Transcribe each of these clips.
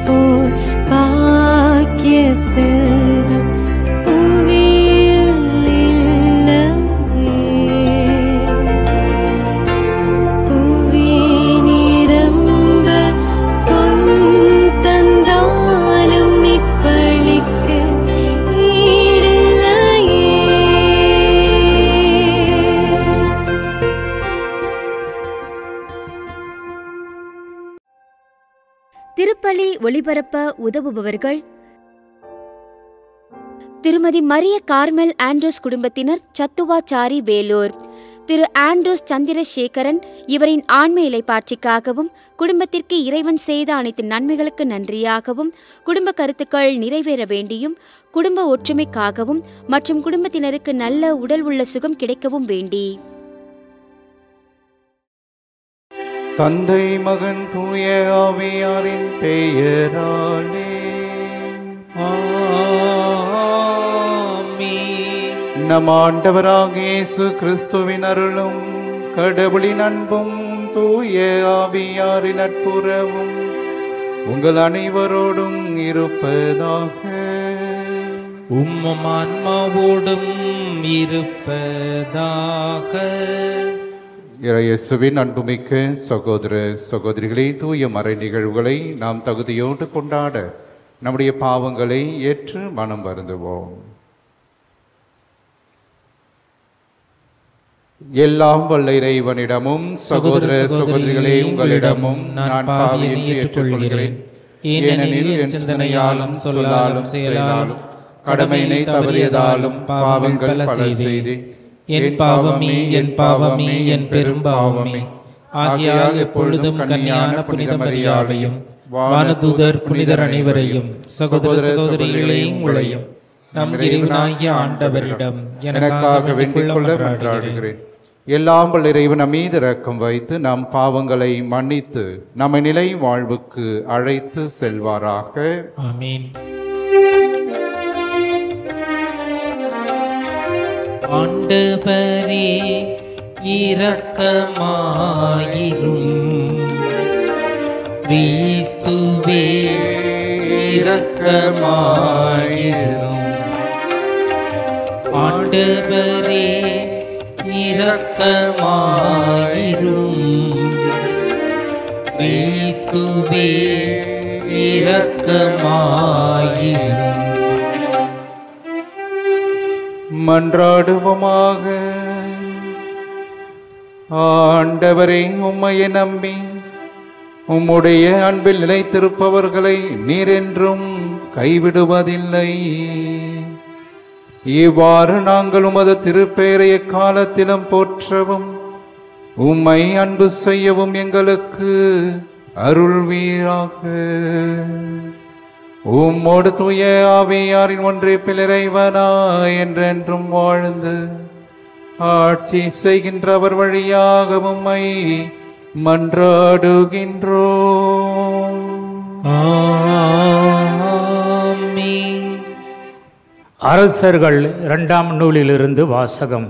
போர் பாக்கிய செல்வம் புவியில் இல்லையே. புவி நிரம்ப பொன் தந்தாலும் இப்பளிக்கு ஈடில்லையே. திருப்பலி ஒளிபரப்ப உதவுபவர்கள்: திருமதி மரிய கார்மெல் ஆண்ட்ரூஸ் குடும்பத்தினர், சத்துவாச்சாரி, வேலூர். திரு ஆண்ட்ரூஸ் சந்திரசேகரன் இவரின் ஆன்ம இலைப்பாட்சிக்காகவும் குடும்பத்திற்கு இறைவன் செய்த அனைத்து நன்மைகளுக்கு நன்றியாகவும் குடும்ப கருத்துக்கள் நிறைவேற வேண்டியும் குடும்ப ஒற்றுமைக்காகவும் மற்றும் குடும்பத்தினருக்கு நல்ல உடல் உள்ள சுகம் கிடைக்கவும் வேண்டி தந்தை மகன் தூய ஆவியாரின் பெயராலே ஆமென். நம் ஆண்டவராகிய இயேசு கிறிஸ்துவின் அருளும் கடவுளின் அன்பும் தூய ஆவியாரின் நட்புறவும் உங்கள் அனைவரோடும் இருப்பதாக. உம்ம ஆன்மாவோடும் இருப்பதாக. இயேசுவின் அன்புமிக்க சகோதர சகோதரிகளே, தூய மறை நிகழ்வுகளை நாம் தகுதியோடு கொண்டாட நம்முடைய பாவங்களை ஏற்று மனம் வருந்துவோம். எல்லாம் வல்ல இறைவனிடமும் சகோதர சகோதரிகளே உங்களிடமும் நான் பாவியை ஏற்றுக்கொள்கிறேன். ஏனெனில் என் சிந்தனையாலும் சொல்லாலும் செயலாலும் கடமையினை தவறியதாலும் பாவங்கள் பல செய்தேன். என் பாவமே, என் பாவமே, என் பெரும் பாவமே. ஆகையால் எப்பொழுதும் கன்னியான புனித மரியாதையும் வானதூதர் புனிதர் அனைவரையும் சகோதர சகோதரிகளையும் உங்களையும் நம் இறைவனாகிய ஆண்டவரிடம் எனக்காக வேண்டிக் கொள்ள மன்றாடுகிறேன். எல்லாம் வல்ல இறைவன் நம் மீது இரக்கம் வைத்து நம் பாவங்களை மன்னித்து நம்மை நிலை வாழ்வுக்கு அழைத்து செல்வாராக. ஆமென். ஆண்டவரே இரக்கமாயிரும். கிறிஸ்துவே இரக்கமாயிரும். ஆண்டவரே இரக்கமாயிரும். கிறிஸ்துவே இரக்கமாயிரும். மன்றாடுவோமாக. ஆண்டவரே, உம்மையை நம்பி உம்முடைய அன்பில் நிலைத்திருப்பவர்களை நீர் என்றும் கைவிடுவதில்லை. இவ்வாறு நாங்கள் உமது திருப்பெயரை எக்காலத்திலும் போற்றவும் உம்மை அன்பு செய்யவும் எங்களுக்கு அருள்வீராக. உம்மோடு தூய ஆவியாரின் ஒன்றிப்பில் இறைவனாய் என்றென்றும் வாழ்ந்து ஆட்சி செய்கின்றவர் வழியாக உம்மை மன்றாடுகின்றோம். ஆமென். அரசர்கள் 2ஆம் நூலிலிருந்து வாசகம்.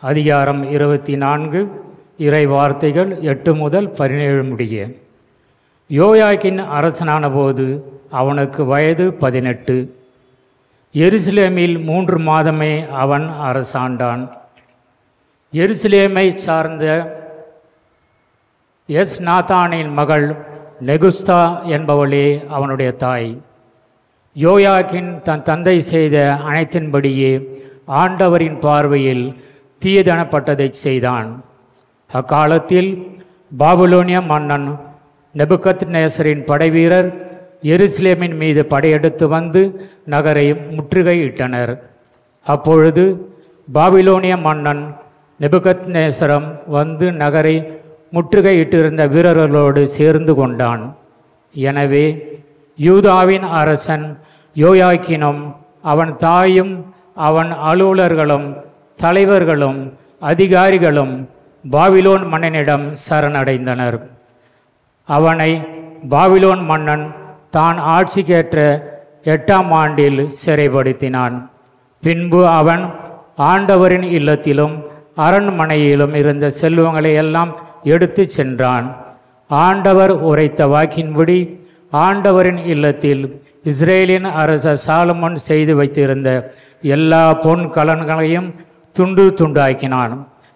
அதிகாரம் 24, இறை வார்த்தைகள் 8 முதல் 17 முடிய. யோயாக்கின் அரசனான போது அவனுக்கு வயது 18. எருசலேமில் 3 மாதமே அவன் அரசாண்டான். எருசலேமை சார்ந்த எஸ்நாத்தானின் மகள் நெகுஸ்தா என்பவளே அவனுடைய தாய். யோயாக்கின் தன் தந்தை செய்த அனைத்தின்படியே ஆண்டவரின் பார்வையில் தீயதனப்பட்டதை செய்தான். அக்காலத்தில் பாபிலோனிய மன்னன் நெபுகத்நேசரின் படைவீரர் எருசலேமின் மீது படையெடுத்து வந்து நகரை முற்றுகையிட்டனர். அப்பொழுது பாபிலோனிய மன்னன் நெபுகத்நேசரம் வந்து நகரை முற்றுகையிட்டிருந்த வீரர்களோடு சேர்ந்து கொண்டான். எனவே யூதாவின் அரசன் யோயாக்கினும் அவன் தாயும் அவன் அலுவலர்களும் தலைவர்களும் அதிகாரிகளும் பாபிலோன் மன்னனிடம் சரணடைந்தனர். அவனை பாபிலோன் மன்னன் தான் ஆட்சிக்கேற்ற 8ஆம் ஆண்டில் சிறைப்படுத்தினான். பின்பு அவன் ஆண்டவரின் இல்லத்திலும் அரண்மனையிலும் இருந்த செல்வங்களை எல்லாம் எடுத்து சென்றான். ஆண்டவர் உரைத்த வாக்கின்படி ஆண்டவரின் இல்லத்தில் இஸ்ரேலின் அரசர் சாலமோன் செய்து வைத்திருந்த எல்லா பொன் கலன்களையும் துண்டு துண்டாக்கினான்.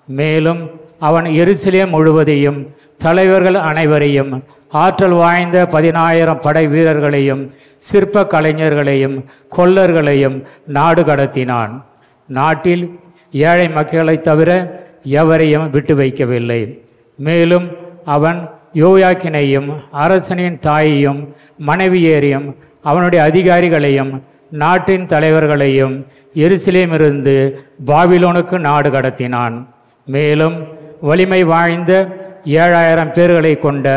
மேலும் அவன் எருசலேம் முழுவதையும் தலைவர்கள் அனைவரையும் ஆற்றல் வாய்ந்த 10,000 படை வீரர்களையும் சிற்ப கலைஞர்களையும் கொல்லர்களையும் நாடு கடத்தினான். நாட்டில் ஏழை மக்களைத் தவிர எவரையும் விட்டு வைக்கவில்லை. மேலும் அவன் யோயாக்கினையும் அரசனின் தாயையும் மனைவியரையும் அவனுடைய அதிகாரிகளையும் நாட்டின் தலைவர்களையும் எருசலேமிலிருந்து பாபிலோனுக்கு நாடு கடத்தினான். மேலும் வலிமை வாய்ந்த 7,000 பேர்களை கொண்ட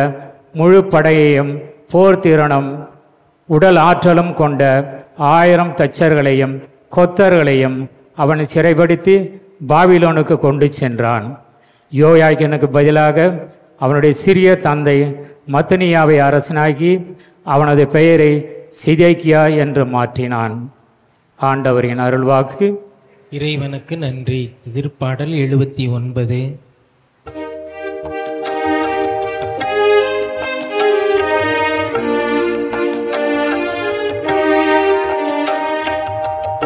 முழு படையையும் போர்த்திறனும் உடல் ஆற்றலும் கொண்ட 1000 தச்சர்களையும் கொத்தர்களையும் அவன் சிறைப்படுத்தி பாபிலோனுக்கு கொண்டு சென்றான். யோயாக்கினுக்கு பதிலாக அவனுடைய சிறிய தந்தை மத்தனியாவை அரசனாகி அவனது பெயரை சிதேக்கியா என்று மாற்றினான். ஆண்டவரின் அருள்வாக்கு. இறைவனுக்கு நன்றி. திருப்பாடல் 79.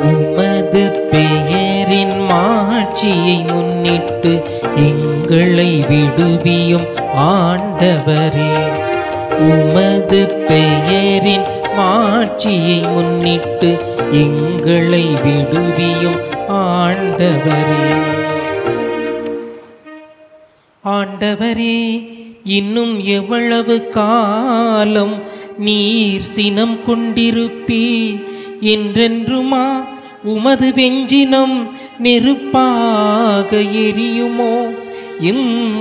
உமது பெயரின் மாட்சியை முன்னிட்டு எங்களை விடுவியும் ஆண்டவரே. உமது பெயரின் மாட்சியை முன்னிட்டு எங்களை விடுவியும் ஆண்டவரே. ஆண்டவரே, இன்னும் எவ்வளவு காலம் நீர் சினம் கொண்டிருப்பீர்? என்றென்றுமா உமது வெஞ்சினம் நெருப்பாக எரியுமோ?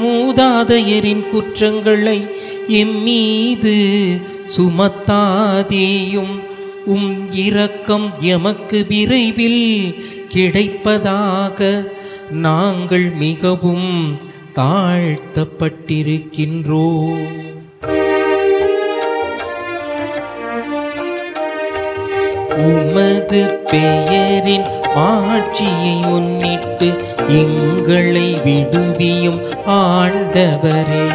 மூதாதையரின் குற்றங்களை எம்மீது சுமத்தாதேயும். இரக்கம் எமக்கு விரைவில் கிடைப்பதாக. நாங்கள் மிகவும் தாழ்த்தப்பட்டிருக்கின்றோம். உமது பெயரின் மாட்சியை முன்னிட்டு எங்களை விடுவியும் ஆண்டவரே.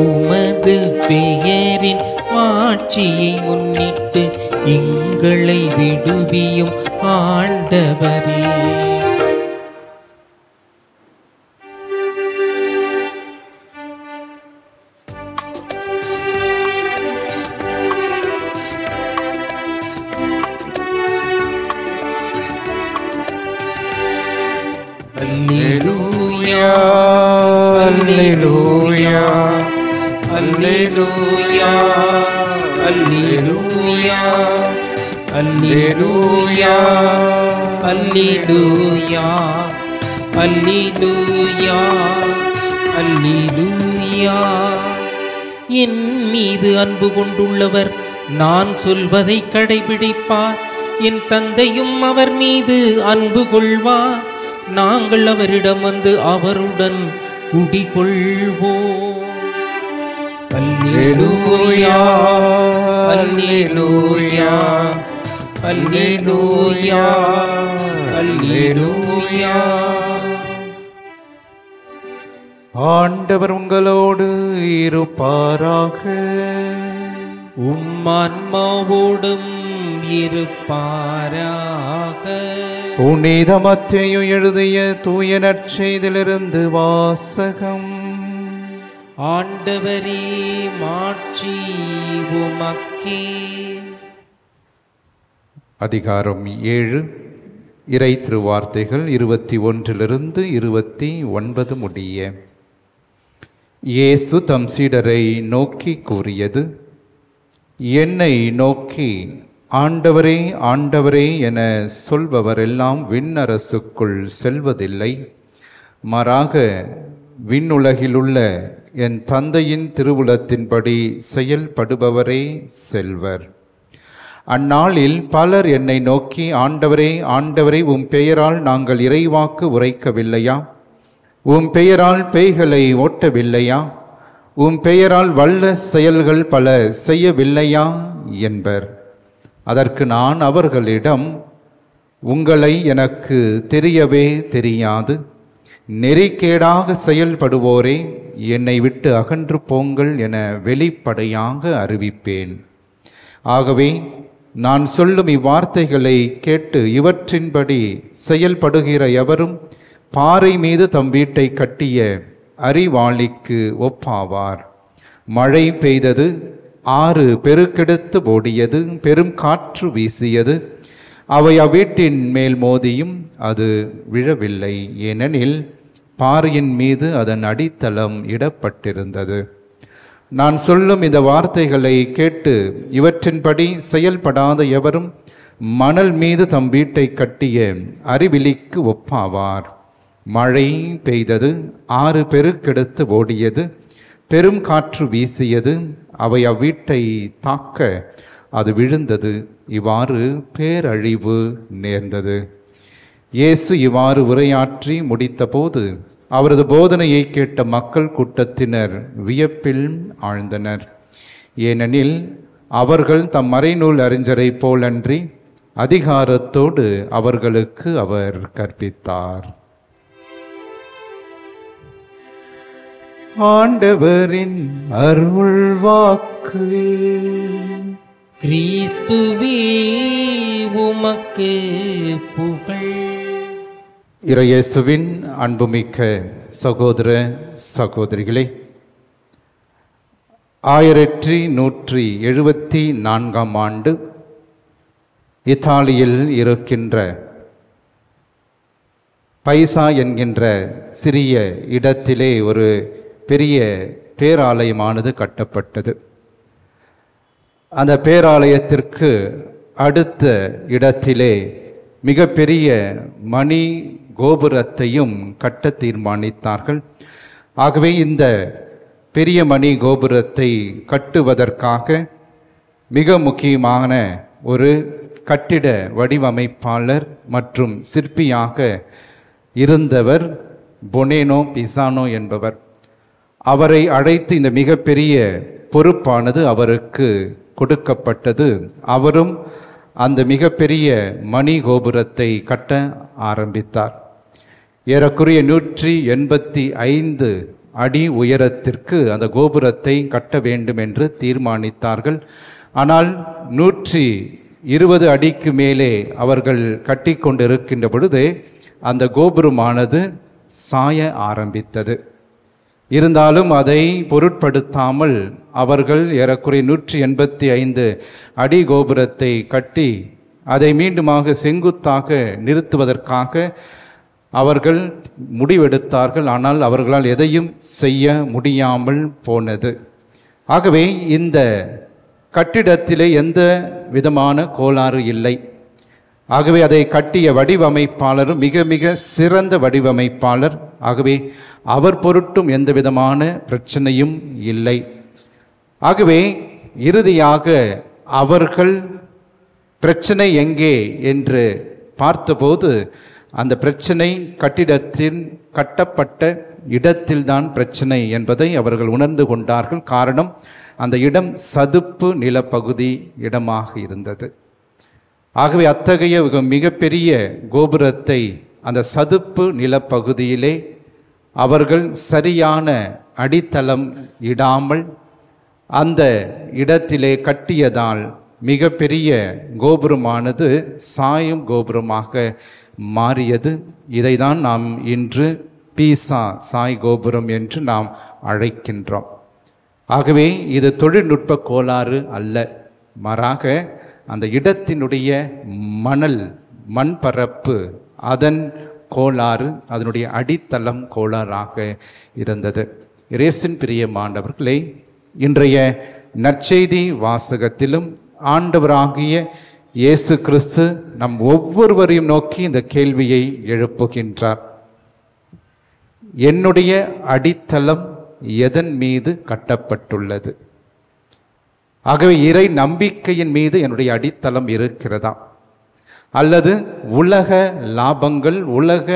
உமது பெயரின் மாட்சியை முன்னிட்டு எங்களை விடுவியும் ஆண்டவரே. அல்லேலூயா, அல்லேலூயா, அல்லேலூயா, அல்லேலூயா, அல்லேலூயா, அல்லேலூயா, அல்லேலூயா, அல்லேலூயா. என் மீது அன்பு கொண்டுள்ளவர் நான் சொல்வதை கடைபிடிப்பார். என் தந்தையும் அவர் மீது அன்பு கொள்வார். நாங்கள் அவரிடம் வந்து அவருடன் குடிகொள்வோம். அல்லேலூயா, அல்லேலூயா, அல்லேலூயா, அல்லேலூயா. ஆண்டவர் உங்களோடு இருப்பாராக. ஆன்மாவோடும் இருப்பாராக. புனித மத்தேயு எழுதிய தூய நற்செய்தியிலிருந்து வாசகம். ஆண்டவரே, மாட்சி உமக்கே. அதிகாரம் 7, இறை திருவார்த்தைகள் 21 29 முடிய. இயேசு தம் சீடரை நோக்கி கூறியது: என்னை நோக்கி ஆண்டவரே ஆண்டவரே என சொல்பவரெல்லாம் விண்ணரசுக்குள் செல்வதில்லை, மாறாக விண்ணுலகிலுள்ள என் தந்தையின் திருவுளத்தின்படி செயல்படுபவரே செல்வர். அந்நாளில் பலர் என்னை நோக்கி, ஆண்டவரே ஆண்டவரே, உம் பெயரால் நாங்கள் இறைவாக்கு உரைக்கவில்லையா? உம் பெயரால் பேய்களை ஓட்டவில்லையா? உம் பெயரால் வல்ல செயல்கள் பல செய்யவில்லையா என்பர். அதற்கு நான் அவர்களிடம், உங்களை எனக்கு தெரியவே தெரியாது. நெறிக்கேடாக செயல்படுவோரே, என்னை விட்டு அகன்று போங்கள் என வெளிப்படையாக அறிவிப்பேன் ஆகவே நான் சொல்லும் இவ்வார்த்தைகளை கேட்டு இவற்றின்படி செயல்படுகிற எவரும் பாறை மீது தம் வீட்டை கட்டிய அறிவாளிக்கு ஒப்பாவார். மழை பெய்தது, ஆறு பெருக்கெடுத்து ஓடியது, பெரும் காற்று வீசியது, அவை அவ்வீட்டின் மேல் மோதியும் அது விழவில்லை, ஏனெனில் பாறையின் மீது அதன் அடித்தளம் இடப்பட்டிருந்தது. நான் சொல்லும் இந்த வார்த்தைகளை கேட்டு இவற்றின்படி செயல்படாத எவரும் மணல் மீது தம் வீட்டை கட்டிய அறிவிலிக்கு ஒப்பாவார். மழை பெய்தது, ஆறு பெருக்கெடுத்து ஓடியது, பெரும் காற்று வீசியது, அவை அவ்வீட்டை தாக்க அது விழுந்தது, இவ்வாறு பேரழிவு நேர்ந்தது. இயேசு இவ்வாறு உரையாற்றி முடித்தபோது அவரது போதனையை கேட்ட மக்கள் கூட்டத்தினர் வியப்பில் ஆழ்ந்தனர். ஏனெனில் அவர்கள் தம் மறைநூல் அறிஞரை போலன்றி அதிகாரத்தோடு அவர்களுக்கு அவர் கற்பித்தார். ஆண்டவரின் அருள்வாக்கு. கிறிஸ்துவே உமக்கு புகழ். இறையேசுவின் அன்புமிக்க சகோதர சகோதரிகளே, 1174 ஆண்டு இத்தாலியில் இருக்கின்ற பைசா என்கின்ற சிறிய இடத்திலே ஒரு பெரிய பேராலயமானது கட்டப்பட்டது. அந்த பேராலயத்திற்கு அடுத்த இடத்திலே மிகப்பெரிய மணி கோபுரத்தையும் கட்ட தீர்மானித்தார்கள். ஆகவே இந்த பெரிய மணி கோபுரத்தை கட்டுவதற்காக மிக முக்கியமான ஒரு கட்டிட வடிவமைப்பாளர் மற்றும் சிற்பியாக இருந்தவர் பொனேனோ பிசானோ என்பவர். அவரை அழைத்து இந்த மிகப்பெரிய பொறுப்பானது அவருக்கு கொடுக்கப்பட்டது. அவரும் அந்த மிகப்பெரிய மணி கோபுரத்தை கட்ட ஆரம்பித்தார். ஏறக்குறைய 185 அடி உயரத்திற்கு அந்த கோபுரத்தை கட்ட வேண்டும் என்று தீர்மானித்தார்கள். ஆனால் 120 அடிக்கு மேலே அவர்கள் கட்டி கொண்டிருக்கின்ற பொழுது அந்த கோபுரமானது சாய ஆரம்பித்தது. இருந்தாலும் அதை பொருட்படுத்தாமல் அவர்கள் ஏறக்குறைய 185 அடி கோபுரத்தை கட்டி அதை மீண்டுமாக செங்குத்தாக நிறுத்துவதற்காக அவர்கள் முடிவெடுத்தார்கள். ஆனால் அவர்களால் எதையும் செய்ய முடியாமல் போனது. ஆகவே இந்த கட்டிடத்திலே எந்த விதமான கோளாறு இல்லை. ஆகவே அதை கட்டிய வடிவமைப்பாளரும் மிக மிக சிறந்த வடிவமைப்பாளர். ஆகவே அவர் பொருட்டும் எந்த விதமான பிரச்சனையும் இல்லை. ஆகவே இறுதியாக அவர்கள் பிரச்சனை எங்கே என்று பார்த்தபோது அந்த பிரச்சனை கட்டிடத்தின் கட்டப்பட்ட இடத்தில்தான் பிரச்சனை என்பதை அவர்கள் உணர்ந்து கொண்டார்கள். காரணம், அந்த இடம் சதுப்பு நிலப்பகுதி இடமாக இருந்தது. ஆகவே அத்தகைய மிகப்பெரிய கோபுரத்தை அந்த சதுப்பு நிலப்பகுதியிலே அவர்கள் சரியான அடித்தளம் இடாமல் அந்த இடத்திலே கட்டியதால் மிகப்பெரிய கோபுரமானது சாயும் கோபுரமாக மாறியது. இதைதான் நாம் இன்று பீசா சாய் கோபுரம் என்று நாம் அழைக்கின்றோம். ஆகவே இது தொழில்நுட்ப கோளாறு அல்ல, மாறாக அந்த இடத்தினுடைய மண்பரப்பு அதன் கோளாறு, அதனுடைய அடித்தளம் கோளாறாக இருந்தது. இயேசுவின் பிரியமானவர்களே, இன்றைய நற்செய்தி வாசகத்திலும் ஆண்டவராகிய இயேசு கிறிஸ்து நம் ஒவ்வொருவரையும் நோக்கி இந்த கேள்வியை எழுப்புகின்றார். என்னுடைய அடித்தளம் எதன் மீது கட்டப்பட்டுள்ளது? ஆகவே இறை நம்பிக்கையின் மீது என்னுடைய அடித்தளம் இருக்கிறதா, அல்லது உலக லாபங்கள், உலக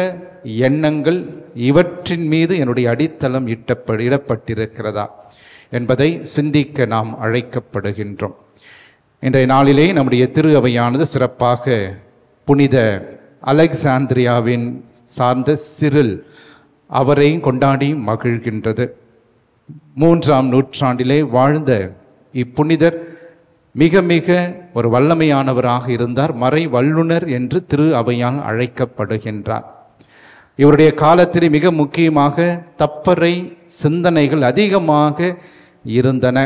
எண்ணங்கள் இவற்றின் மீது என்னுடைய அடித்தளம் இடப்பட்டிருக்கிறதா என்பதை சிந்திக்க நாம் அழைக்கப்படுகின்றோம். இன்றைய நாளிலே நம்முடைய திரு அவையானது சிறப்பாக புனித அலெக்சாந்திரியாவின் சார்ந்த சிரில் அவரை கொண்டாடி மகிழ்கின்றது. 3ஆம் நூற்றாண்டிலே வாழ்ந்த இப்புனிதர் மிக மிக ஒரு வல்லமையானவராக இருந்தார். மறை வல்லுனர் என்று திரு அவையால் அழைக்கப்படுகின்றார். இவருடைய காலத்தில் மிக முக்கியமாக தப்பறை சிந்தனைகள் அதிகமாக இருந்தன.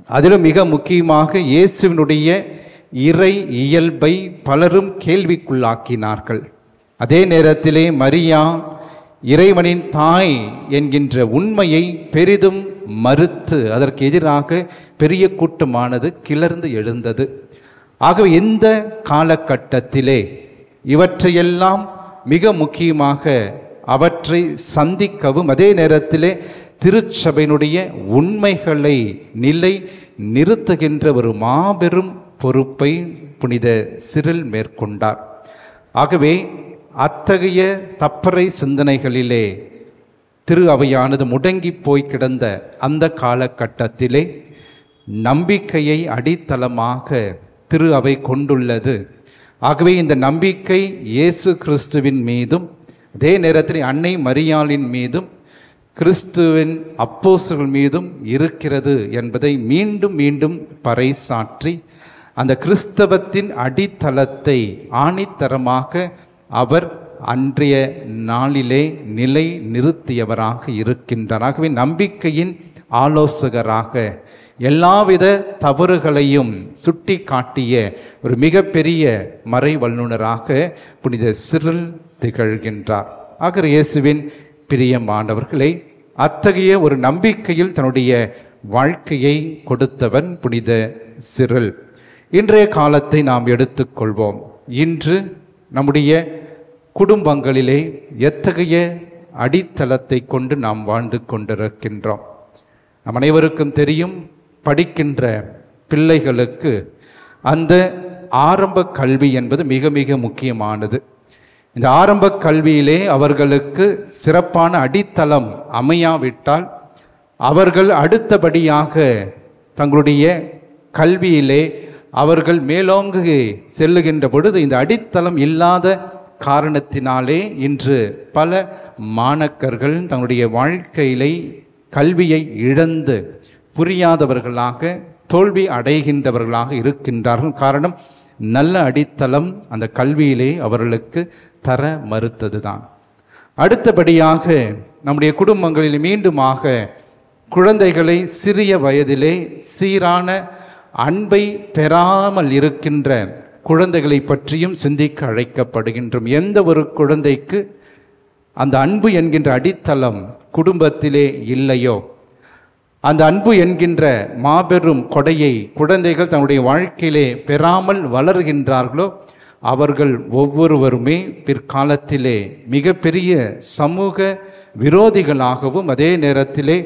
அதிலும் மிக முக்கியமாக இயேசுவினுடைய இறை இயல்பை பலரும் கேள்விக்குள்ளாக்கினார்கள். அதே நேரத்திலே மரியா இறைவனின் தாய் என்கின்ற உண்மையை பெரிதும் மறுத்து அதற்கு எதிராக பெரிய கூட்டமானது கிளர்ந்து எழுந்தது. ஆகவே இந்த காலகட்டத்திலே இவற்றையெல்லாம் மிக முக்கியமாக அவற்றை சந்திக்கவும் அதே நேரத்திலே திருச்சபையினுடைய உண்மைகளை நிலை நிறுத்துகின்ற ஒரு மாபெரும் பொறுப்பை புனித சிரில் மேற்கொண்டார். ஆகவே அத்தகைய தப்பறை சிந்தனைகளிலே திரு அவையானது முடங்கி போய் கிடந்த அந்த காலகட்டத்திலே நம்பிக்கையை அடித்தளமாக திரு அவை கொண்டுள்ளது. ஆகவே இந்த நம்பிக்கை இயேசு கிறிஸ்துவின் மீதும் அதே நேரத்தில் அன்னை மரியாளின் மீதும் கிறிஸ்துவின் அப்போஸ்தலர்கள் மீதும் இருக்கிறது என்பதை மீண்டும் மீண்டும் பறைசாற்றி அந்த கிறிஸ்தவத்தின் அடித்தளத்தை ஆணித்தரமாக அவர் அன்றைய நாளிலே நிலை நிறுத்தியவராக இருக்கின்றார். ஆகவே நம்பிக்கையின் ஆலோசகராக எல்லாவித தவறுகளையும் சுட்டி காட்டிய ஒரு மிகப்பெரிய மறை வல்லுனராக புனித சிரில் திகழ்கின்றார். ஆக இயேசுவின் பிரியமானவர்களை அத்தகைய ஒரு நம்பிக்கையில் தன்னுடைய வாழ்க்கையை கொடுத்தவன் புனித சிரில். இன்றைய காலத்தை நாம் எடுத்துக்கொள்வோம். இன்று நம்முடைய குடும்பங்களிலே எத்தகைய அடித்தளத்தை கொண்டு நாம் வாழ்ந்து கொண்டிருக்கின்றோம். நம் அனைவருக்கும் தெரியும், படிக்கின்ற பிள்ளைகளுக்கு அந்த ஆரம்ப கல்வி என்பது மிக மிக முக்கியமானது. இந்த ஆரம்ப கல்வியிலே அவர்களுக்கு சிறப்பான அடித்தளம் அமையாவிட்டால் அவர்கள் அடுத்தபடியாக தங்களுடைய கல்வியிலே அவர்கள் மேலோங்கு செல்லுகின்ற பொழுது இந்த அடித்தளம் இல்லாத காரணத்தினாலே இன்று பல மாணக்கர்கள் தங்களுடைய வாழ்க்கையிலே கல்வியை இழந்து புரியாதவர்களாக தோல்வி அடைகின்றவர்களாக இருக்கின்றார்கள். காரணம், நல்ல அடித்தளம் அந்த கல்வியிலே அவர்களுக்கு தர மறுத்தது தான். அடுத்தபடியாக நம்முடைய குடும்பங்களில் மீண்டுமாக குழந்தைகளை சிறிய வயதிலே சீரான அன்பை பெறாமல் இருக்கின்ற குழந்தைகளை பற்றியும் சிந்திக்க அழைக்கப்படுகின்றோம். எந்த ஒரு குழந்தைக்கு அந்த அன்பு என்கின்ற அடித்தளம் குடும்பத்திலே இல்லையோ, அந்த அன்பு என்கின்ற மாபெரும் கொடையை குழந்தைகள் தன்னுடைய வாழ்க்கையிலே பெறாமல் வளர்கின்றார்களோ அவர்கள் ஒவ்வொருவருமே பிற்காலத்திலே மிகப்பெரிய சமூக விரோதிகளாகவும் அதே நேரத்திலே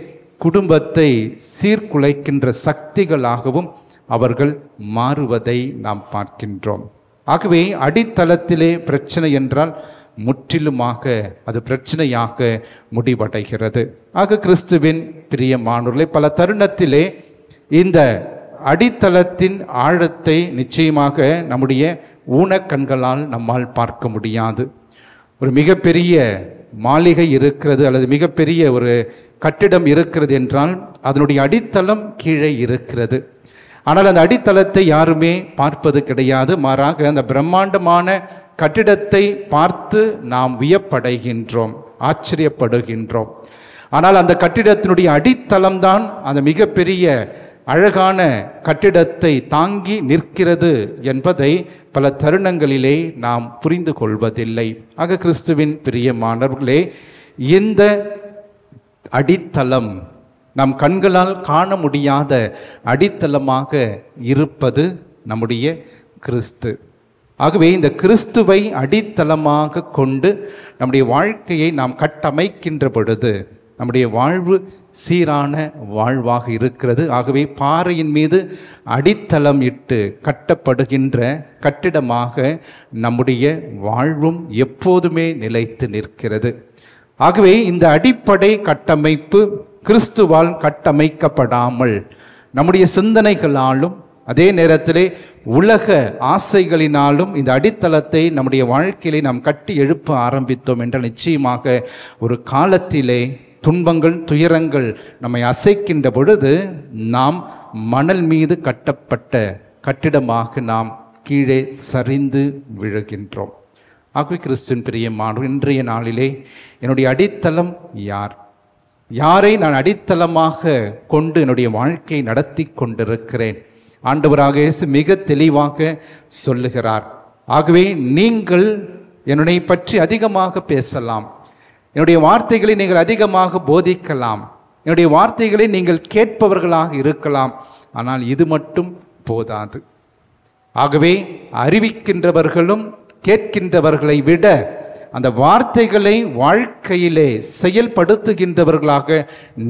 குடும்பத்தை சீர்குலைக்கின்ற சக்திகளாகவும் அவர்கள் மாறுவதை நாம் பார்க்கின்றோம். ஆகவே அடித்தளத்திலே பிரச்சனை என்றால் முற்றிலுமாக அது பிரச்சனையாக முடிவடைகிறது. ஆக கிறிஸ்துவின் பிரியமானவர்களே, பல தருணத்திலே இந்த அடித்தளத்தின் ஆழத்தை நிச்சயமாக நம்முடைய ஊனக்கண்களால் நம்மால் பார்க்க முடியாது. ஒரு மிகப்பெரிய மாளிகை இருக்கிறது அல்லது மிகப்பெரிய ஒரு கட்டிடம் இருக்கிறது என்றால் அதனுடைய அடித்தளம் கீழே இருக்கிறது. ஆனால் அந்த அடித்தளத்தை யாருமே பார்ப்பது கிடையாது. மாறாக அந்த பிரம்மாண்டமான கட்டிடத்தை பார்த்து நாம் வியப்படைகின்றோம், ஆச்சரியப்படுகின்றோம். ஆனால் அந்த கட்டிடத்தினுடைய அடித்தளம்தான் அந்த மிகப்பெரிய அழகான கட்டிடத்தை தாங்கி நிற்கிறது என்பதை பல தருணங்களிலே நாம் புரிந்து கொள்வதில்லை. ஆக கிறிஸ்துவின் பிரியமானவர்களே, இந்த அடித்தளம் நம் கண்களால் காண முடியாத அடித்தளமாக இருப்பது நம்முடைய கிறிஸ்து. ஆகவே இந்த கிறிஸ்துவை அடித்தளமாக கொண்டு நம்முடைய வாழ்க்கையை நாம் கட்டமைக்கின்ற பொழுது நம்முடைய வாழ்வு சீரான வாழ்வாக இருக்கிறது. ஆகவே பாறையின் மீது அடித்தளம் இட்டு கட்டப்படுகின்ற கட்டிடமாக நம்முடைய வாழ்வும் எப்போதுமே நிலைத்து நிற்கிறது. ஆகவே இந்த அடிப்படை கட்டமைப்பு கிறிஸ்துவால் கட்டமைக்கப்படாமல் நம்முடைய சிந்தனைகளாலும் அதே நேரத்திலே உலக ஆசைகளினாலும் இந்த அடித்தளத்தை நம்முடைய வாழ்க்கையிலே நாம் கட்டி எழுப்ப ஆரம்பித்தோம் என்றால் நிச்சயமாக ஒரு காலத்திலே துன்பங்கள் துயரங்கள் நம்மை அசைக்கின்ற பொழுது நாம் மணல் மீது கட்டப்பட்ட கட்டிடமாக நாம் கீழே சரிந்து விழுகின்றோம். ஆகவே கிறிஸ்துவின் பிரியமான இன்றைய நாளிலே என்னுடைய அடித்தளம் யார்? யாரை நான் அடித்தளமாக கொண்டு என்னுடைய வாழ்க்கையை நடத்தி கொண்டிருக்கிறேன்? ஆண்டவராக இயேசு மிக தெளிவாக சொல்லுகிறார். ஆகவே நீங்கள் என்னை பற்றி அதிகமாக பேசலாம், என்னுடைய வார்த்தைகளை நீங்கள் அதிகமாக போதிக்கலாம், என்னுடைய வார்த்தைகளை நீங்கள் கேட்பவர்களாக இருக்கலாம். ஆனால் இது மட்டும் போதாது. ஆகவே அறிவிக்கின்றவர்களும் கேட்கின்றவர்களை விட அந்த வார்த்தைகளை வாழ்க்கையிலே செயல்படுத்துகின்றவர்களாக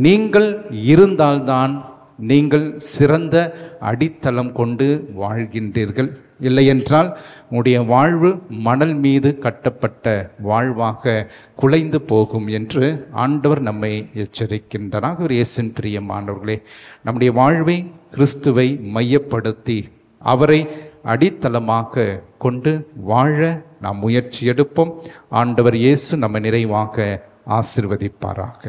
நீங்கள் இருந்தால்தான் நீங்கள் சிறந்த அடித்தளம் கொண்டு வாழ்கின்றீர்கள். இல்லையென்றால் உங்களுடைய வாழ்வு மணல் மீது கட்டப்பட்ட வாழ்வாக குலைந்து போகும் என்று ஆண்டவர் நம்மை எச்சரிக்கின்றார். ஒரு இயேசுவின் பிரியமானவர்களே, நம்முடைய வாழ்வை கிறிஸ்துவை மையப்படுத்தி அவரை அடித்தளமாக கொண்டு வாழ நாம் முயற்சி எடுப்போம். ஆண்டவர் இயேசு நம்மை நிறைவாக ஆசீர்வதிப்பாராக.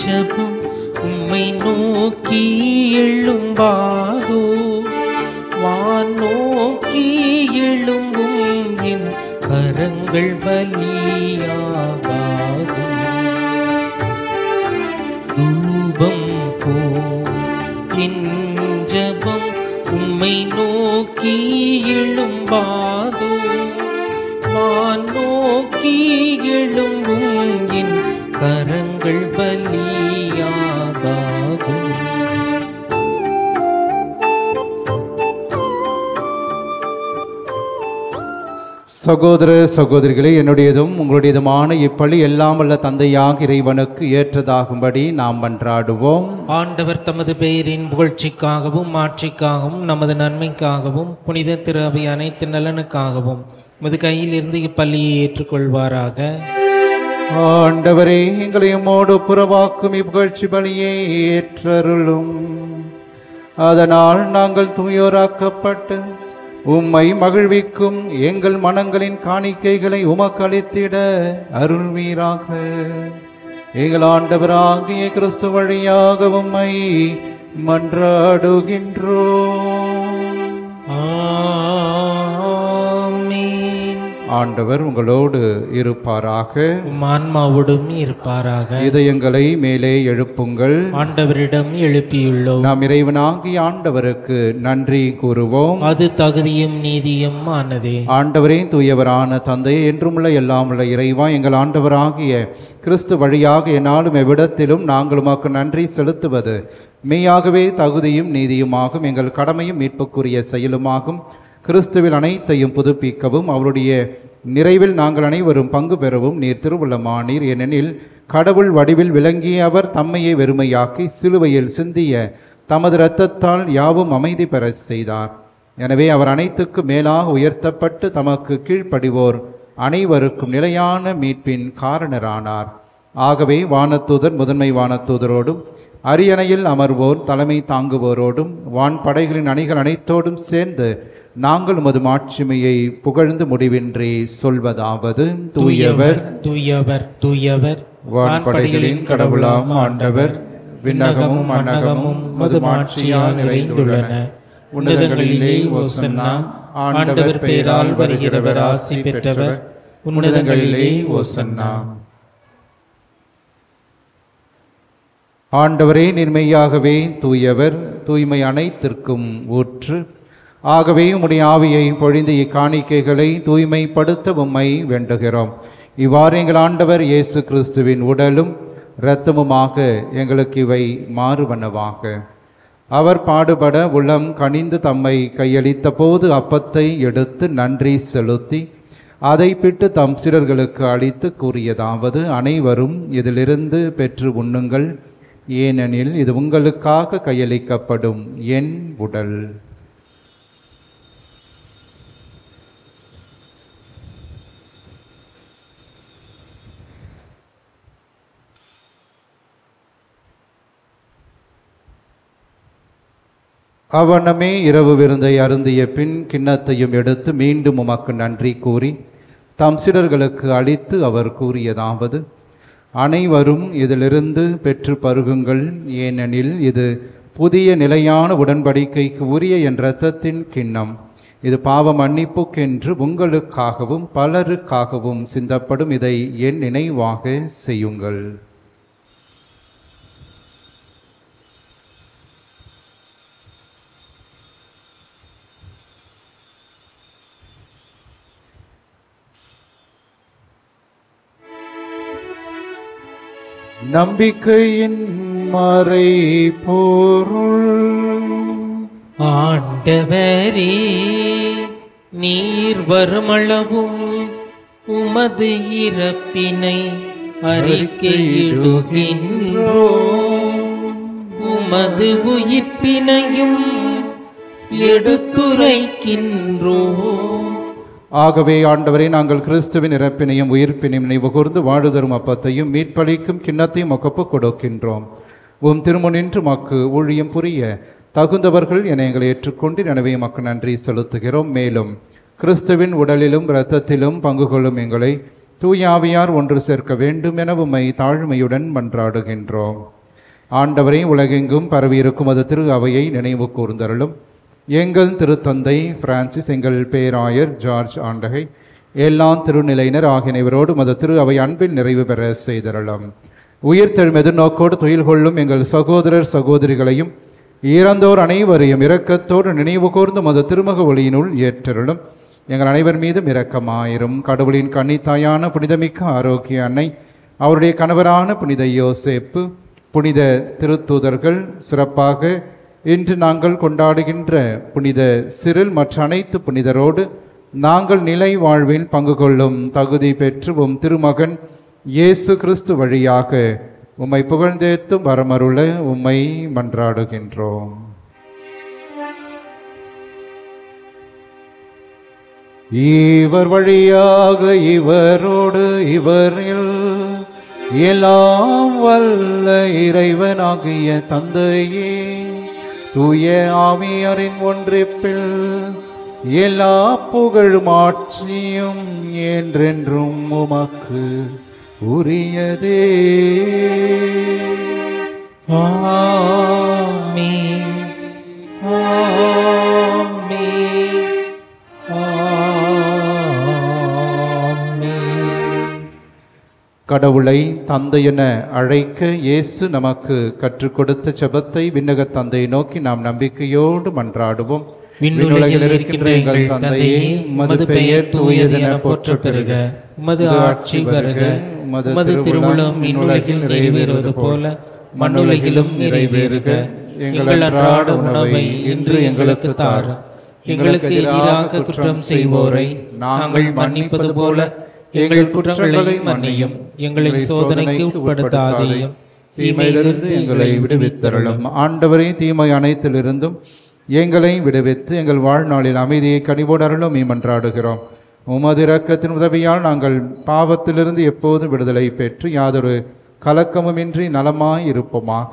ஜெபம் உம்மை நோக்கி எழும்பாதோ, வானோக்கி எழும்பும் என் கரங்கள் பலியாகாதோ. தூபம் போ என் ஜெபம் உம்மை நோக்கி எழும்பாதோ, வானோக்கி எழும்பும் என் கரங்கள் பலியாகாதோ. சகோதர சகோதரிகளே, என்னுடையதும் உங்களுடையதுமான இப்பலி எல்லாம் வல்ல தந்தையாக இறைவனுக்கு ஏற்றதாகும்படி நாம் மன்றாடுவோம். ஆண்டவர் தமது பெயரின் புகழ்ச்சிக்காகவும் மாட்சிக்காகவும் நமது நன்மைக்காகவும் புனித திரு அவை அனைத்து நலனுக்காகவும் உமது கையில் இருந்து இப்பள்ளியை ஏற்றுக்கொள்வாராக. ஆண்டவரே, எங்களை உம்மோடு புறவாக்கும் இப்புகழ்ச்சி பலியை ஏற்றருளும். அதனால் நாங்கள் தூயோராக்கப்பட்டு உம்மை மகிழ்விக்கும் எங்கள் மனங்களின் காணிக்கைகளை உமக்கு அளித்திட அருள்வீராக. எங்கள் ஆண்டவராகிய கிறிஸ்து வழியாக உம்மை மன்றாடுகின்றோம். ஆண்டவர் உங்களோடு இருப்பாராக, உம் ஆன்மாவோடும் இருப்பாராக. இதயங்களை மேலே எழுப்புங்கள். ஆண்டவரிடம் எழுப்பியுள்ளோம். நாம் இறைவனாகிய ஆண்டவருக்கு நன்றி கூறுவோம். அது தகுதியும் நீதியும் ஆனதே. ஆண்டவரே, தூயவரான தந்தையே, என்றுமுள்ள எல்லாம் உள்ள இறைவா, எங்கள் ஆண்டவராகிய கிறிஸ்து வழியாக என்னாலும் எவ்விடத்திலும் நாங்கள் உமக்கு நன்றி செலுத்துவது மெய்யாகவே தகுதியும் நீதியுமாகும், எங்கள் கடமையும் மீட்புக்குரிய செயலுமாகும். கிறிஸ்துவில் அனைத்தையும் புதுப்பிக்கவும் அவருடைய நிறைவில் நாங்கள் அனைவரும் பங்கு பெறவும் நீர் திருவுள்ளமானீர். ஏனெனில் கடவுள் வடிவில் விளங்கிய அவர் தம்மையை வெறுமையாக்கி சிலுவையில் சிந்திய தமது இரத்தத்தால் யாவும் அமைதி பெறச் செய்தார். எனவே அவர் அனைத்துக்கு மேலாக உயர்த்தப்பட்டு தமக்கு கீழ்ப்படிவோர் அனைவருக்கும் நிலையான மீட்பின் காரணரானார். ஆகவே வானதூதர் முதன்மை வானதூதரோடும் அரியணையில் அமர்வோர் தலைமை தாங்குவோரோடும் வான்படைகளின் அணிகள் அனைத்தோடும் சேர்ந்து நாங்கள் உமது மாட்சிமையை புகழ்ந்து முடிவின்றி சொல்வதாவது: தூயவர் தூயவர் தூயவர், வான்படைகளின் கடவுளாம் ஆண்டவர், விண்ணகமும் மண்ணகமும் உமது மாட்சியால் நிறைந்துள்ளன. உன்னதங்களிலே ஓசன்னா. ஆண்டவர் பெயரால் வருகிறவர் ஆசி பெற்றவர். உன்னதங்களிலே ஓசன்னா. ஆண்டவரே, நிர்மையாகவே தூயவர், தூய்மை அனைத்திற்கும் ஊற்று. ஆகவே உம்முடைய ஆவியை பொழிந்து இக்காணிக்கைகளை தூய்மைப்படுத்த உம்மை வேண்டுகிறோம். இவ்வாறு எங்கள் ஆண்டவர் இயேசு கிறிஸ்துவின் உடலும் இரத்தமுமாக எங்களுக்கு இவை மாறுவனவாக. அவர் பாடுபட உளம் கனிந்து தம்மை கையளித்த போது அப்பத்தை எடுத்து நன்றி செலுத்தி அதை பிட்டு தம் சீடர்களுக்கு அளித்து கூறியதாவது: அனைவரும் இதிலிருந்து பெற்று உண்ணுங்கள், ஏனெனில் இது உங்களுக்காக கையளிக்கப்படும் என் உடல். அவ்வண்ணமே இரவு விருந்தை அருந்திய பின் கிண்ணத்தையும் எடுத்து மீண்டும் உமக்கு நன்றி கூறி தம் சீடர்களுக்கு அளித்து அவர் கூறியதாவது: அனைவரும் இதிலிருந்து பெற்று பருகுங்கள், ஏனெனில் இது புதிய நிலையான உடன்படிக்கைக்கு உரிய என் இரத்தத்தின் கிண்ணம். இது பாவ மன்னிப்புக்கென்று உங்களுக்காகவும் பலருக்காகவும் சிந்தப்படும். இதை என் நினைவாக செய்யுங்கள். நம்பிக்கையின் மறைபொருள். ஆண்டவரே, நீர் வருமளவும் உமது இறப்பினை அறிக்கையிடுகின்றோம், உமது உயிர்ப்பினையும் எடுத்துரைக்கின்றோம். ஆகவே ஆண்டவரே, நாங்கள் கிறிஸ்துவின் இறப்பினையும் உயிர்ப்பினையும் நினைவு கூர்ந்து வாழுதரும் அப்பத்தையும் மீட்பளிக்கும் கிண்ணத்தையும் ஒப்புக் கொடுக்கின்றோம். உம் திருமுனின்று மக்கு ஊழியம் புரிய தகுந்தவர்கள் என எங்களை ஏற்றுக்கொண்டு எனவே மக்கு நன்றி செலுத்துகிறோம். மேலும் கிறிஸ்துவின் உடலிலும் இரத்தத்திலும் பங்கு கொள்ளும் எங்களை தூயாவியார் ஒன்று சேர்க்க வேண்டும் என உம்மை தாழ்மையுடன் மன்றாடுகின்றோம். ஆண்டவரே, உலகெங்கும் பரவியிருக்கும் அது திரு அவையை நினைவு கூர்ந்தருளும். எங்கள் திருத்தந்தை பிரான்சிஸ், எங்கள் பேராயர் ஜார்ஜ் ஆண்டகை, எல்லா திருநிலையினர் ஆகியவரோடு மத திரு அவை அன்பில் நிறைவு பெற செய்தருளும். உயிர்த்தெழும் எதிர்நோக்கோடு துயில் கொள்ளும் எங்கள் சகோதரர் சகோதரிகளையும் இறந்தோர் அனைவரையும் இரக்கத்தோடு நினைவு கூர்ந்து மத திருமுக ஒளியினுள் ஏற்றருளும். எங்கள் அனைவர் மீதும் இரக்கமாயிரும். கடவுளின் கன்னித்தாயான புனிதமிக்க ஆரோக்கிய அன்னை, அவருடைய கணவரான புனித யோசேப்பு, புனித திருத்தூதர்கள், சிறப்பாக இன்று நாங்கள் கொண்டாடுகின்ற புனித சிறில் மற்ற அனைத்து புனிதரோடு நாங்கள் நிலை வாழ்வில் பங்கு கொள்ளும் தகுதி பெற்று உம் திருமகன் இயேசு கிறிஸ்து வழியாக உம்மை புகழ்ந்தேத்தும் வரமருள உம்மை மன்றாடுகின்றோம். இவர் வழியாக இவரோடு இவரில் எல்லாம் வல்ல இறைவனாகிய தந்தையே, தூய ஆவியாரின் ஒன்றிப்பில் எல்லா புகழும் ஆட்சியும் என்றென்றும் உமக்கு உரியதே. ஆமென், ஆமென், ஆமென். கடவுளை தந்தை என அழைக்க இயேசு நமக்கு கற்றுக் கொடுத்த ஜெபத்தை விண்ணக தந்தையை நோக்கி நாம் நம்பிக்கையோடு மன்றாடுவோம். விண்ணுலகில் இருக்கின்ற எங்கள் தந்தையே, உமது பெயர் தூயதென போற்றப் பெறுக. உமது ஆட்சி வருக. உமது திருவுளம் விண்ணுலகில் நிறைவேறுவது போல மண்ணுலகிலும் நிறைவேறுக. எங்கள் அன்றாட உணவை இன்று எங்களுக்கு தாரும். எங்களுக்கு எதிராக குற்றம் செய்வோரை நாங்கள் மன்னிப்பது போல எங்கள் குற்றங்களை மன்னியும். எங்களை சோதனைக்கு உட்படுத்தாதேயும், தீமையிலிருந்து எங்களை விடுவித்தருளும். ஆண்டவரே, தீமை அனைத்திலிருந்தும் எங்களை விடுவித்து எங்கள் வாழ்நாளில் அமைதியை கனிவோடு அருளும் மன்றாடுகிறோம். உமது இரக்கத்தின் உதவியால் நாங்கள் பாவத்திலிருந்து எப்போதும் விடுதலை பெற்று யாதொரு கலக்கமுமின்றி நலமாய் இருப்போமாக.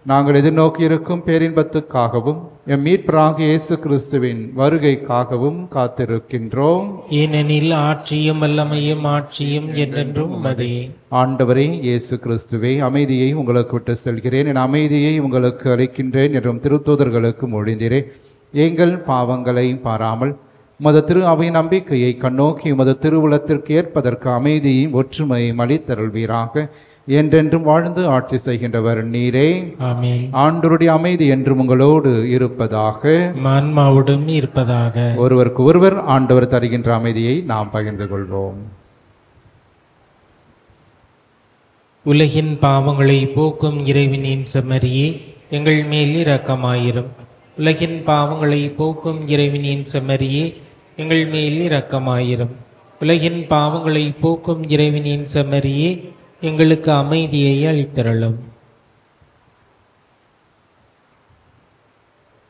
நாங்கள் எதிர்நோக்கி இருக்கும் பேரின்பத்துக்காகவும் எம் மீட்பராகிய இயேசு கிறிஸ்துவின் வருகைக்காகவும் காத்திருக்கின்றோம். ஏனெனில் ஆட்சியும் வல்லமையும் ஆட்சியும் என்றென்றும் உமதே. ஆண்டவரே இயேசு கிறிஸ்துவே, அமைதியை உங்களுக்கு விட்டு செல்கிறேன், என் அமைதியை உங்களுக்கு அளிக்கின்றேன் என்றும் திருத்தூதர்களுக்கு மொழிந்தீரே. எங்கள் பாவங்களை பாராமல் உமது திரு அவை நம்பிக்கையை கண்ணோக்கி உமது திருவுளத்திற்கு ஏற்பதற்கு அமைதியும் ஒற்றுமையும் அளித்தருள்வீராக. என்றென்றும் வாழ்ந்து ஆட்சி செய்கின்றவர் நீரே. ஆமென். ஆண்டவருடைய அமைதி என்றும் உங்களோடு இருப்பதாக, ஆன்மாவுடன் இருப்பதாக. ஒருவருக்கு ஒருவர் ஆண்டவர் தருகின்ற அமைதியை நாம் பகிர்ந்து கொள்வோம். உலகின் பாவங்களை போக்கும் இறைவனின் செம்மறியே, எங்கள் மேல் இரக்கமாயிரும். உலகின் பாவங்களை போக்கும் இறைவனின் செம்மறியே, எங்கள் மேல் இரக்கமாயிரும். உலகின் பாவங்களை போக்கும் இறைவனின் செம்மறியே, எங்களுக்கு அமைதியை அளித்தருளும்.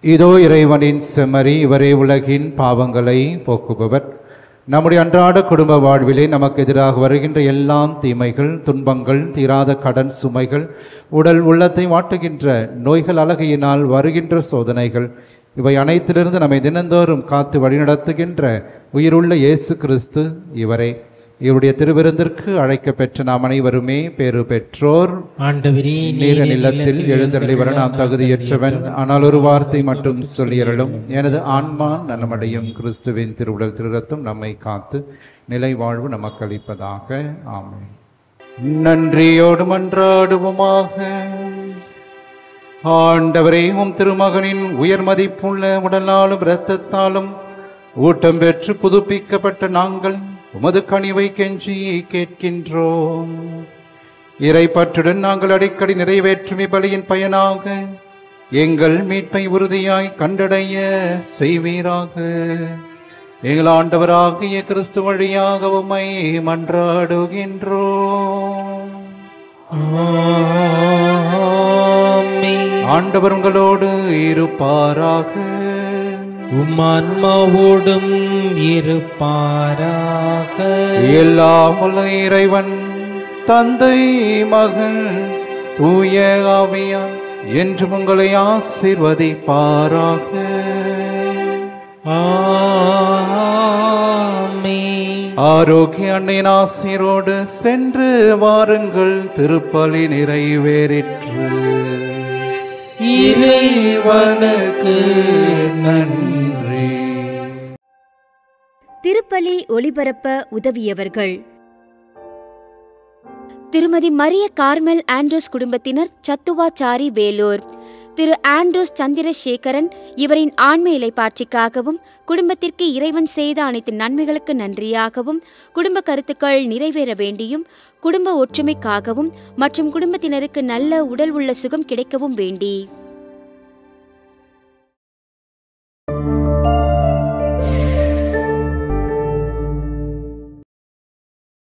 இதோ இறைவனின் செம்மறி, இவரே உலகின் பாவங்களை போக்குபவர். நம்முடைய அன்றாட குடும்ப வாழ்விலே நமக்கு எதிராக வருகின்ற எல்லா தீமைகள், துன்பங்கள், தீராத கடன் சுமைகள், உடல் உள்ளத்தை வாட்டுகின்ற நோய்கள், அழகையினால் வருகின்ற சோதனைகள் இவை அனைத்திலிருந்து நம்மை தினந்தோறும் காத்து வழிநடத்துகின்ற உயிருள்ள இயேசு கிறிஸ்து இவரே. இவருடைய திருவிருந்திற்கு அழைக்க பெற்ற நாம் அனைவருமே பேறு பெற்றோர். ஆண்டவரே, நீர் என் இல்லத்தில் எழுந்தருளி வர நான் தகுதியற்றவன், ஆனால் ஒரு வார்த்தை மட்டும் சொல்லியருளும், எனது ஆன்மா நலமடையும். கிறிஸ்துவின் திருவுடல் திருரத்தம் நம்மை காத்து நிலை வாழ்வு நமக்கு அளிப்பதாக. ஆமென். நன்றியோடு மன்றாடுவோமாக. ஆண்டவரே, உம் திருமகனின் உயர் மதிப்புள்ள உடலாலும் இரத்தத்தாலும் ஊட்டம் பெற்று புதுப்பிக்கப்பட்ட நாங்கள் உமது கனிவை கெஞ்சி கேட்கின்றோம். இறை பற்றுடன் நாங்கள் அடிக்கடி நிறைவேற்றும் இப்பலியின் பயனாக எங்கள் மீட்பை உறுதியாய் கண்டடைய செய்வீராக. எங்கள் ஆண்டவராகிய கிறிஸ்து வழியாக உம்மை மன்றாடுகின்றோம். ஆமென். ஆண்டவர் உங்களோடு இருப்பாராக. உம் ஆன்மாவோடும் இருப்பாராக. எல்லாம் உள்ள இறைவன் தந்தை மகன் தூய ஆவியார் என்று உங்களை ஆசீர்வதிப்பாராக. ஆமென். ஆரோக்கிய அன்னையின் ஆசீரோடு சென்று வாருங்கள். திருப்பலி நிறைவேறிற்று. இறைவனுக்கு நன்றி. திருப்பலி ஒளிபரப்ப உதவியவர்கள்: திருமதி மரிய கார்மெல் ஆண்ட்ரூஸ் குடும்பத்தினர், சத்துவாச்சாரி, வேலூர். திரு ஆண்ட்ரூஸ் சந்திரசேகரன், இவரின் ஆன்ம இலைப்பாட்சிக்காகவும் குடும்பத்திற்கு இறைவன் செய்த அனைத்து நன்மைகளுக்கு நன்றியாகவும் குடும்ப கருத்துக்கள் நிறைவேற வேண்டியும் குடும்ப ஒற்றுமைக்காகவும் மற்றும் குடும்பத்தினருக்கு நல்ல உடல் உள்ள சுகம் கிடைக்கவும் வேண்டி